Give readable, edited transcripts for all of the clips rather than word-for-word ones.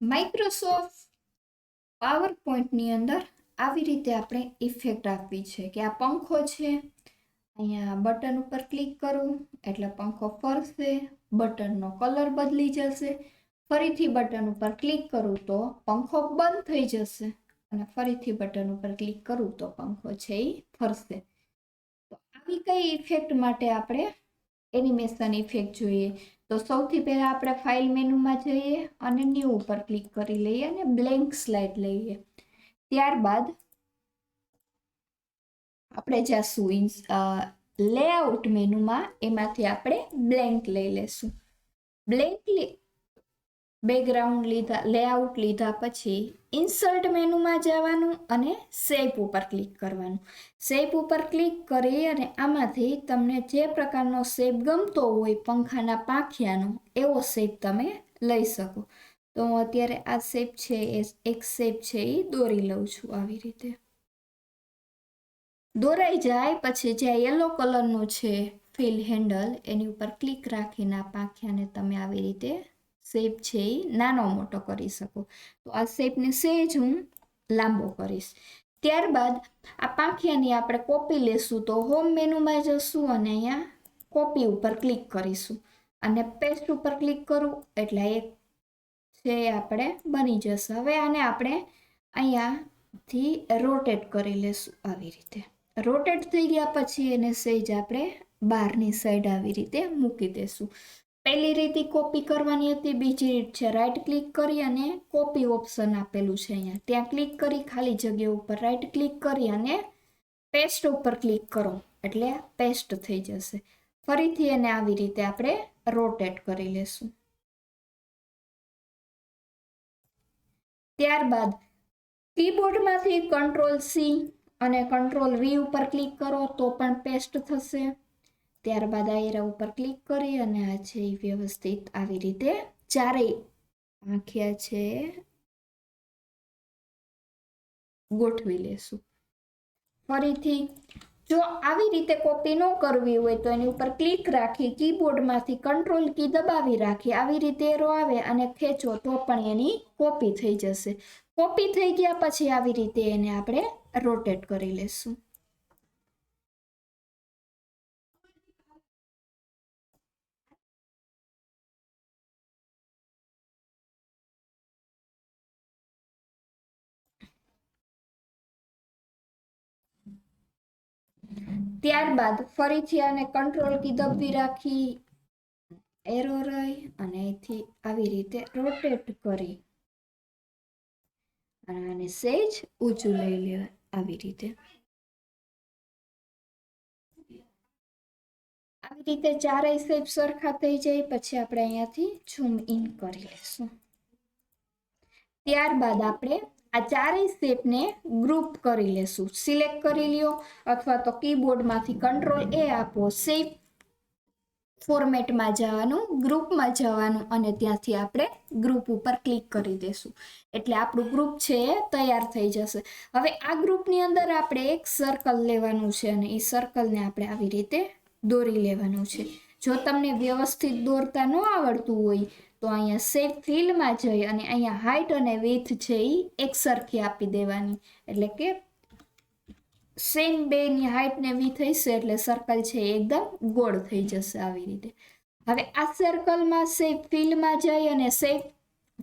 Microsoft power પોઈન્ટની અંદર આવી રીતે આપણે ઇફેક્ટ આપવી છે કે આ પંખો છે, અહીંયા બટન ઉપર ક્લિક કરું એટલે પંખો ફરશે, બટનનો કલર બદલી જશે, ફરીથી બટન ઉપર ક્લિક કરું તો પંખો બંધ થઈ જશે અને ફરીથી બટન ઉપર ક્લિક કરું તો પંખો છે એ ફરશે. તો આવી કઈ ઇફેક્ટ માટે આપણે એનિમેશન ઇફેક્ટ જોઈએ તો સૌથી પહેલા આપણે ફાઇલ મેનુમાં જઈએ અને ન્યૂ ઉપર ક્લિક કરી લઈએ અને બ્લેન્ક સ્લાઇડ લઈએ. ત્યારબાદ આપણે જાશું લેઆઉટ મેનુમાં, એમાંથી આપણે બ્લેન્ક લઈ લેશું. બ્લેન્ક બેકગ્રાઉન્ડ લીધા, લેઆઉટ લીધા પછી ઇન્સર્ટ મેનુમાં જવાનું અને શેપ ઉપર ક્લિક કરવાનું. શેપ ઉપર ક્લિક કરી અને આમાંથી તમને જે પ્રકારનો શેપ ગમતો હોય પંખાના પાંખિયાનો એવો શેપ તમે લઈ શકો. તો હું અત્યારે આ શેપ છે એ એક શેપ છે એ દોરી લઉં છું. આવી રીતે દોરાઈ જાય પછી જે યલો કલરનું છે ફિલ હેન્ડલ એની ઉપર ક્લિક રાખીને આ પાંખિયાને તમે આવી રીતે શેપ છે એ નાનો મોટો કરી શકો. તો આ શેપને સહેજ હું લાંબો કરીશ. ત્યારબાદ આ પાંખિયાની આપણે કોપી લેશું તો હોમ મેનુમાં જશું અને અહીંયા કોપી ઉપર ક્લિક કરીશું અને પેસ્ટ ઉપર ક્લિક કરું એટલે એક છે આપણે બની જશે. હવે આને આપણે અહીંયાથી રોટેટ કરી લેશું. આવી રીતે રોટેટ થઈ ગયા પછી એને સહેજ આપણે બહારની સાઈડ આવી રીતે મૂકી દેશું. પહેલી રીતે કોપી કરવાની હતી, બીજી રીત છે રાઈટ ક્લિક કરી અને કોપી ઓપ્શન આપેલું છે અહીંયા, ત્યાં ક્લિક કરી ખાલી જગ્યા ઉપર રાઈટ ક્લિક કરી અને પેસ્ટ ઉપર ક્લિક કરો એટલે પેસ્ટ થઈ જશે. ફરીથી એને આવી રીતે આપણે રોટેટ કરી લેશું. ત્યારબાદ કીબોર્ડમાંથી Ctrl+C અને Ctrl+V ઉપર ક્લિક કરો તો પણ પેસ્ટ થશે. ત્યારબાદ આ એરા ઉપર ક્લિક કરી અને આ છે વ્યવસ્થિત આવી રીતે ચારેય પાંખિયા છે ગોઠવી લેશું. ફરીથી જો આવી રીતે કોપી ન કરવી હોય તો એની ઉપર ક્લિક રાખી કીબોર્ડમાંથી Ctrl કી દબાવી રાખી આવી રીતે એરો આવે અને ખેંચો તો પણ એની કોપી થઈ જશે. કોપી થઈ ગયા પછી આવી રીતે એને આપણે રોટેટ કરી લેશું. ત્યારબાદ ફરીથી આને Ctrl કી દબાવી રાખી એરો રહી અને અહીંથી આવી રીતે રોટેટ કરી અને આને સહેજ ઊંચું લઈ લેવા. આવી રીતે ચારેય શેપ સરખા થઈ જાય પછી આપણે અહીંયાથી ઝૂમ ઇન કરી લેશું. ત્યારબાદ આપણે આ ચારેય શેપને ગ્રુપ કરી લેશું. સિલેક્ટ કરી લ્યો અથવા તો કીબોર્ડમાંથી Ctrl+A આપો, શેપ ફોર્મેટમાં જવાનું, ગ્રુપમાં જવાનું અને ત્યાંથી આપણે ગ્રુપ ઉપર ક્લિક કરી દેશું એટલે આપણું ગ્રુપ છે એ તૈયાર થઈ જશે. હવે આ ગ્રુપની અંદર આપણે એક સર્કલ લેવાનું છે અને એ સર્કલને આપણે આવી રીતે દોરી લેવાનું છે. જો તમને વ્યવસ્થિત દોરતા ન આવડતું હોય તો અહીંયા શેપ ફિલમાં જઈ અને અહીંયા હાઇટ અને વિડ્થ છે એ એક સરખી આપી દેવાની એટલે કે સેમ બેની હાઇટ ને વિડ્થ હશે એટલે સર્કલ છે એકદમ ગોળ થઈ જશે. આવી રીતે હવે આ સર્કલમાં શેપ ફિલમાં જઈ અને શેપ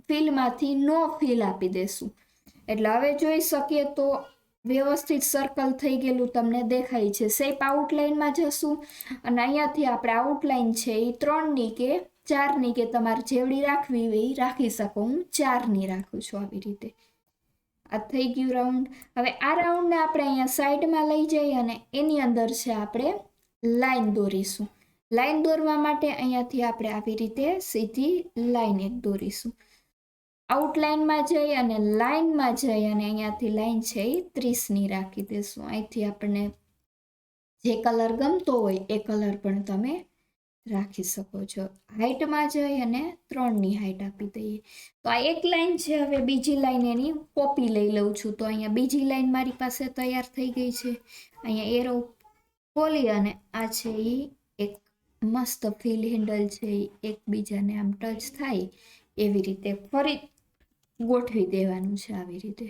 ફિલમાંથી નો ફિલ આપી દેશું એટલે હવે જોઈ શકીએ તો વ્યવસ્થિત સર્કલ થઈ ગયેલું તમને દેખાય છે. શેપ આઉટલાઇનમાં જશું અને અહીંયાથી આપણે આઉટલાઇન છે એ 3ની કે 4ની કે તમારે જેવડી રાખવી હોય એ રાખી શકો. હું 4ની રાખું છું. આવી રીતે આ થઈ ગયું રાઉન્ડ. હવે આ રાઉન્ડને આપણે અહીંયા સાઈડમાં લઈ જઈ અને એની અંદર છે આપણે લાઈન દોરીશું. લાઈન દોરવા માટે અહીંયાથી આપણે આવી રીતે સીધી લાઈન એક દોરીશું. આઉટલાઇનમાં જઈ અને લાઈનમાં જઈ અને અહીંયાથી લાઈન છે એ 30ની રાખી દેશું. અહીંથી આપણને જે કલર ગમતો હોય એ કલર પણ તમે રાખી શકો છો. હાઇટમાં જઈ અને 3ની હાઇટ આપી દઈએ. તો આ એક લાઈન છે. હવે બીજી લાઈન એની કોપી લઈ લઉં છું. તો અહીંયા બીજી લાઈન મારી પાસે તૈયાર થઈ ગઈ છે. અહીંયા એરો ખોલી અને આ છે એ એક મસ્ત ફિલ હેન્ડલ છે એ એકબીજાને આમ ટચ થાય એવી રીતે ફરી ગોઠવી દેવાનું છે આવી રીતે.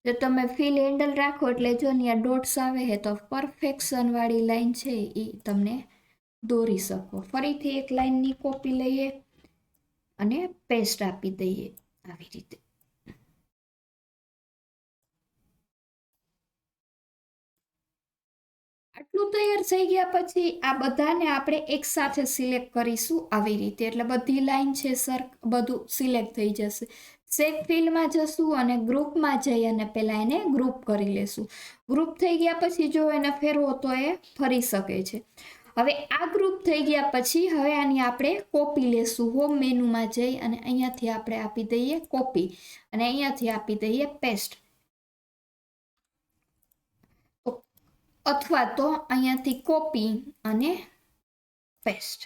જો તમે ફિલ હેન્ડલ રાખો એટલે જો ત્યાં ડોટ્સ આવે છે તો પરફેક્શન વાળી લાઈન છે એ તમને દોરી શકો. ફરીથી એક લાઈનની કોપી લઈએ અને પેસ્ટ આપી દઈએ આવી રીતે. આટલું તૈયાર થઈ ગયા પછી આ બધાને આપણે એક સાથે સિલેક્ટ કરીશું આવી રીતે. એટલે બધી લાઈન છે સર બધું સિલેક્ટ થઈ જશે. સેવ ફિલમાં જશું અને ગ્રુપમાં જઈ અને પહેલાં એને ગ્રુપ કરી લેશું. ગ્રુપ થઈ ગયા પછી જો એને ફેરવો તો એ ફરી શકે છે. હવે આ ગ્રુપ થઈ ગયા પછી હવે આની આપણે કોપી લેશું. હોમ મેનુમાં જઈ અને અહીંયાથી આપણે આપી દઈએ કોપી અને અહીંયાથી આપી દઈએ પેસ્ટ. અથવા તો અહીંયાથી કોપી અને પેસ્ટ.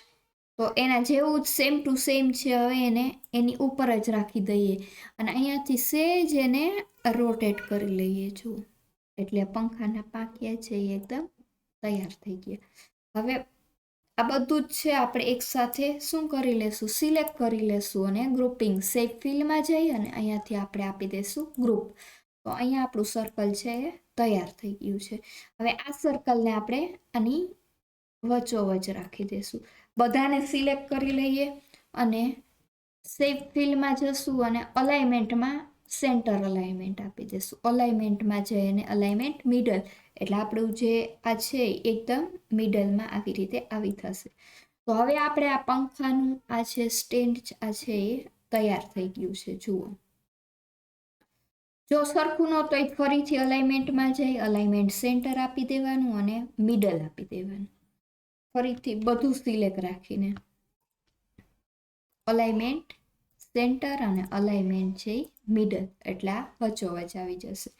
તો એના જેવું જ સેમ ટુ સેમ છે. હવે એને એની ઉપર જ રાખી દઈએ અને અહીંયાથી સેજ એને રોટેટ કરી લઈએ. જુઓ એટલે પંખાના પાંખિયા છે એ એકદમ તૈયાર થઈ ગયા. હવે આ બધું જ છે આપણે એક સાથે શું કરી લેશું, સિલેક્ટ કરી લેશું અને ગ્રુપિંગ સેવ ફિલમાં જઈ અને અહીંયાથી આપણે આપી દઈશું ગ્રુપ. તો અહીંયા આપણું સર્કલ છે એ તૈયાર થઈ ગયું છે. હવે આ સર્કલને આપણે આની વચ્ચોવચ રાખી દઈશું. બધાને સિલેક્ટ કરી લઈએ અને સેવ ફિલમાં જશું અને અલાઇનમેન્ટમાં સેન્ટર અલાઇનમેન્ટ આપી દઈશું. અલાઇનમેન્ટમાં જઈ અને અલાઇનમેન્ટ મિડલ એટલે આપણું જે આ છે એકદમ મિડલમાં આવી રીતે આવી થશે. તો હવે આપણે આ પંખાનું આ છે સ્ટેન્ડ આ છે એ તૈયાર થઈ ગયું છે. જુઓ જો સરખું ન તો ફરીથી અલાઇનમેન્ટમાં જઈ અલાઇનમેન્ટ સેન્ટર આપી દેવાનું અને મિડલ આપી દેવાનું. ફરીથી બધું સિલેક્ટ રાખીને અલાઇનમેન્ટ સેન્ટર અને અલાઇનમેન્ટ છે મિડલ એટલે આ વચ્ચોવચ આવી જશે.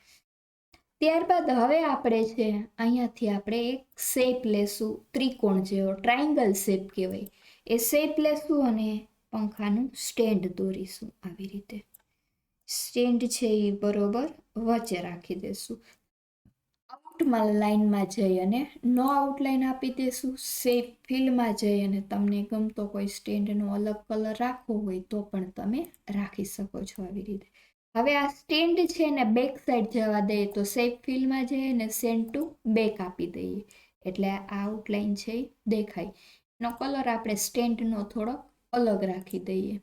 ત્યારબાદ હવે આપણે છે અહીંયાથી આપણે એક શેપ લેશું, ત્રિકોણ જેવો ટ્રાયંગલ શેપ કહેવાય એ શેપ લેશું અને પંખાનું સ્ટેન્ડ દોરીશું આવી રીતે. સ્ટેન્ડ છે એ બરોબર વચ્ચે રાખી દેશું. આઉટમાં લાઈનમાં જઈ અને નો આઉટલાઈન આપી દેશું. શેપ ફિલમાં જઈ અને તમને ગમતો કોઈ સ્ટેન્ડનો અલગ કલર રાખવો હોય તો પણ તમે રાખી શકો છો આવી રીતે. હવે આ સ્ટેન્ડ છે ને બેક સાઈડ જવા દઈએ તો શેપ ફિલમાં જઈએ અને સેન્ટ ટુ બેક આપી દઈએ એટલે આ આઉટલાઈન છે એ દેખાય. એનો કલર આપણે સ્ટેન્ડનો થોડો અલગ રાખી દઈએ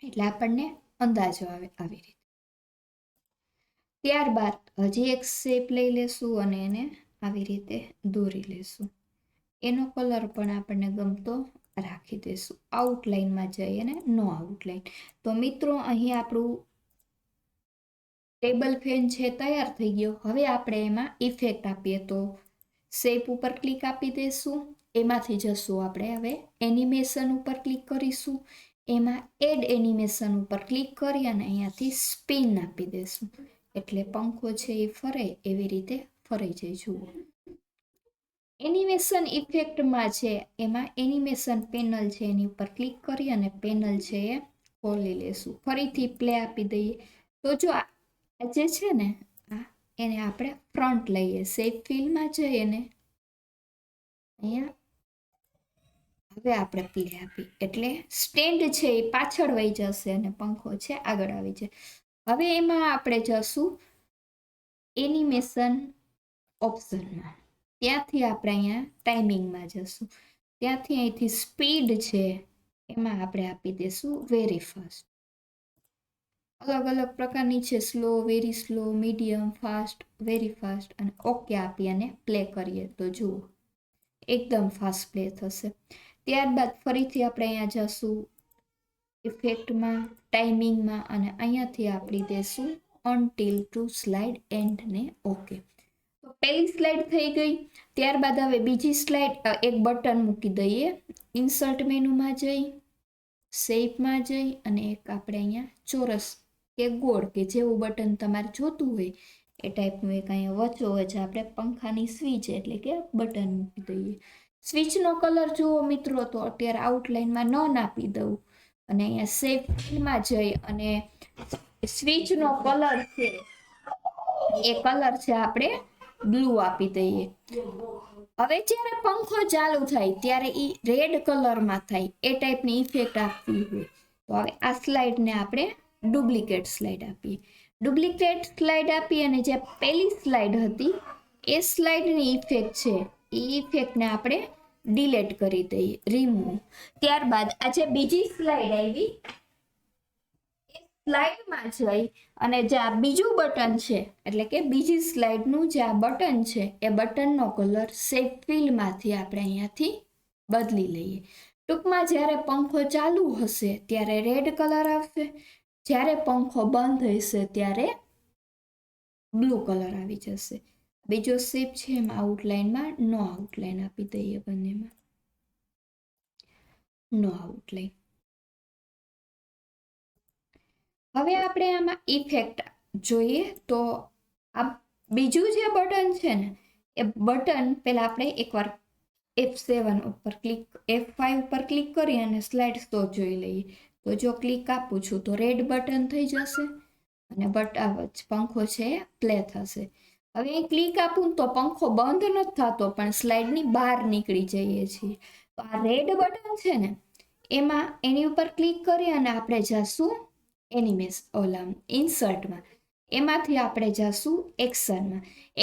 એટલે આપણને અંદાજો આવે આવી રીતે. ત્યારબાદ હજી એક શેપ લઈ લેશું અને એને આવી રીતે દોરી લેશું. એનો કલર પણ આપણને ગમતો રાખી દેશું. આઉટલાઈનમાં જઈ અને નો આઉટલાઈન. તો મિત્રો અહીં આપણું ટેબલ ફેન છે તૈયાર થઈ ગયો. હવે આપણે એમાં ઇફેક્ટ આપીએ તો શેપ ઉપર ક્લિક આપી દઈશું. એમાંથી જશું આપણે હવે એનિમેશન ઉપર ક્લિક કરીશું. એમાં એડ એનિમેશન ઉપર ક્લિક કરી અને અહીંયાથી સ્પિન આપી દઈશું એટલે પંખો છે એ ફરે એવી રીતે ફરાઈ જાય. જુઓ એનિમેશન ઇફેક્ટમાં છે એમાં એનિમેશન પેનલ છે એની ઉપર ક્લિક કરી અને પેનલ છે એ ખોલી લેશું. ફરીથી પ્લે આપી દઈએ તો જો આ જે છે ને આ એને આપણે ફ્રન્ટ લઈએ. શેપ ફિલમાં જઈએ ને અહીંયા હવે આપણે પ્લે આપી એટલે સ્ટેન્ડ છે એ પાછળ વહી જશે અને પંખો છે આગળ આવી જાય. હવે એમાં આપણે જશું એનિમેશન ઓપ્શનમાં. ત્યાંથી આપણે અહીંયા ટાઈમિંગમાં જશું. ત્યાંથી અહીંથી સ્પીડ છે એમાં આપણે આપી દઈશું વેરી ફાસ્ટ. અલગ અલગ પ્રકારની છે slow, very slow, medium, fast, very fast અને ઓકે આપી અને પ્લે કરીએ તો જુઓ એકદમ ફાસ્ટ પ્લે થશે. ત્યારબાદ ફરીથી આપણે અહીંયા જશું ઇફેક્ટમાં, ટાઈમિંગમાં અને અહીંયાથી આપી દઈશું અનટિલ ટુ સ્લાઇડ એન્ડ ને ઓકે. તો પહેલી સ્લાઇડ થઈ ગઈ. ત્યારબાદ હવે બીજી સ્લાઇડ એક બટન મૂકી દઈએ. ઇન્સર્ટ મેનુમાં જઈ શેપમાં જઈ અને એક આપણે અહીંયા ચોરસ કે ગોળ કે જેવું બટન તમારે જોતું હોય એ ટાઈપનું એક અહીંયા વચ્ચોવચ આપણે પંખાની સ્વિચ એટલે કે બટન મૂકી દઈએ. સ્વિચનો કલર જુઓ મિત્રો તો અત્યારે આઉટલાઇનમાં ન નાપી દઉં અને અહીંયા શેપમાં જઈ અને સ્વિચનો કલર છે એ કલર છે આપણે બ્લુ આપી દઈએ. હવે જ્યારે પંખો ચાલુ થાય ત્યારે એ રેડ કલરમાં થાય એ ટાઈપની ઇફેક્ટ આપવી હોય તો હવે આ સ્લાઇડને આપણે ડુપ્લિકેટ સ્લાઇડ આપીએ. ડુપ્લિકેટ સ્લાઇડ આપી અને જે પહેલી સ્લાઇડ હતી એ સ્લાઇડની ઇફેક્ટ છે એ ઇફેક્ટને આપણે ડિલેટ કરી દઈએ, રિમૂવ. ત્યારબાદ આ જે બીજી સ્લાઇડ આવી સ્લાઇડમાં જઈ અને જે આ બીજું બટન છે એટલે કે બીજી સ્લાઇડનું જે આ બટન છે એ બટનનો કલર શેપ ફિલમાંથી આપણે અહીંયાથી બદલી લઈએ. ટૂંકમાં જ્યારે પંખો ચાલુ હશે ત્યારે રેડ કલર આવશે, જ્યારે પંખો બંધ હશે ત્યારે બ્લુ કલર આવી જશે. બીજો શેપ છે એમાં આઉટલાઇનમાં નો આઉટલાઇન આપી દઈએ, બંનેમાં નો આઉટલાઇન. હવે આપણે આમાં ઇફેક્ટ જોઈએ તો આ બીજું જે બટન છે ને એ બટન પહેલાં આપણે એકવાર F7 ઉપર F5 ઉપર ક્લિક કરી અને સ્લાઇડ શો જોઈ લઈએ. તો જો ક્લિક આપું છું તો રેડ બટન થઈ જશે અને પંખો છે પ્લે થશે. હવે અહીં ક્લિક આપું તો પંખો બંધ નથી થતો પણ સ્લાઇડની બહાર નીકળી જઈએ છીએ. તો આ રેડ બટન છે ને એમાં એની ઉપર ક્લિક કરી અને આપણે જશું ઇન્સર્ટમાં, એમાંથી આપણે જશું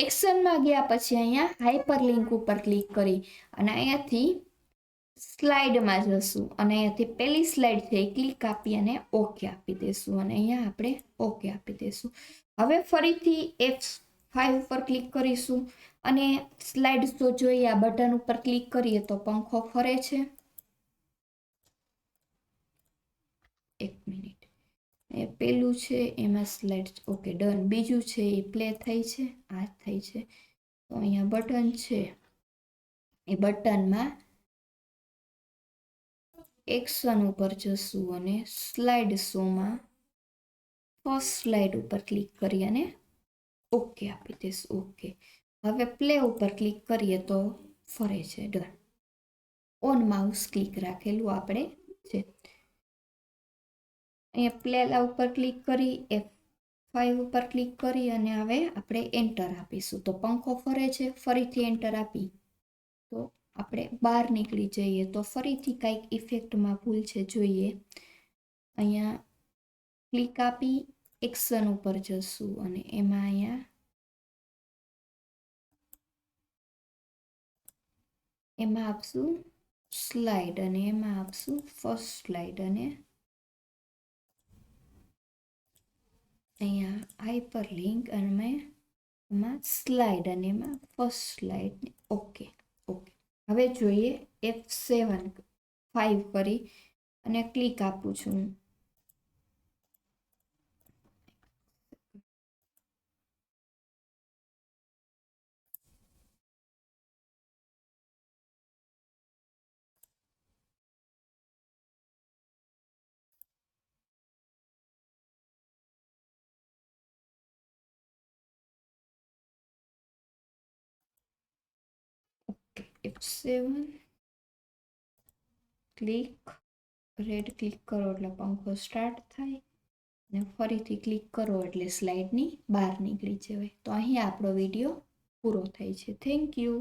એક્શનમાં ગયા પછી અહીંયા હાઇપરલિંક ઉપર ક્લિક કરી અને અહીંયાથી સ્લાઇડમાં જશું અને અહીંયાથી પહેલી સ્લાઇડ છે એ ક્લિક આપી અને ઓકે આપી દઈશું અને અહીંયા આપણે ઓકે આપી દઈશું. હવે ફરીથી F5 ઉપર ક્લિક કરીશું અને સ્લાઇડ શો જોઈએ આ બટન ઉપર ક્લિક કરીએ તો પંખો ફરે છે. એક મિનિટ, એ પેલું છે એમાં સ્લાઇડ ઓકે ડન. બીજું છે એ પ્લે થઈ છે, આ થઈ છે. તો અહીંયા બટન છે એ બટનમાં એક્શન ઉપર જશું અને સ્લાઇડ શોમાં ફર્સ્ટ સ્લાઇડ ઉપર ક્લિક કરી અને ઓકે આપી દઈશું. ઓકે. હવે પ્લે ઉપર ક્લિક કરીએ તો ફરે છે, ડન. ઓન માઉસ ક્લિક રાખેલું આપણે છે. અહીંયા પ્લેલા ઉપર ક્લિક કરી F5 ઉપર ક્લિક કરી અને હવે આપણે એન્ટર આપીશું તો પંખો ફરે છે. ફરીથી એન્ટર આપી તો આપણે બહાર નીકળી જઈએ તો ફરીથી કંઈક ઇફેક્ટમાં ભૂલ છે જોઈએ. અહીંયા ક્લિક આપી એક્શન ઉપર જશું અને એમાં અહીંયા આપશું સ્લાઇડ અને એમાં આપશું ફર્સ્ટ સ્લાઇડ અને અહીંયા હાઇપરલિંક અને એમાં સ્લાઇડ અને એમાં ફર્સ્ટ સ્લાઇડ. Okay okay. હવે જોઈએ F7 5 કરી અને ક્લિક આપું છું. F7 ક્લિક, રેડ ક્લિક કરો એટલે પંખો સ્ટાર્ટ થાય અને ફરીથી ક્લિક કરો એટલે સ્લાઇડની બહાર નીકળી જવાય. તો અહીં આપણો વિડીયો પૂરો થાય છે. Thank you.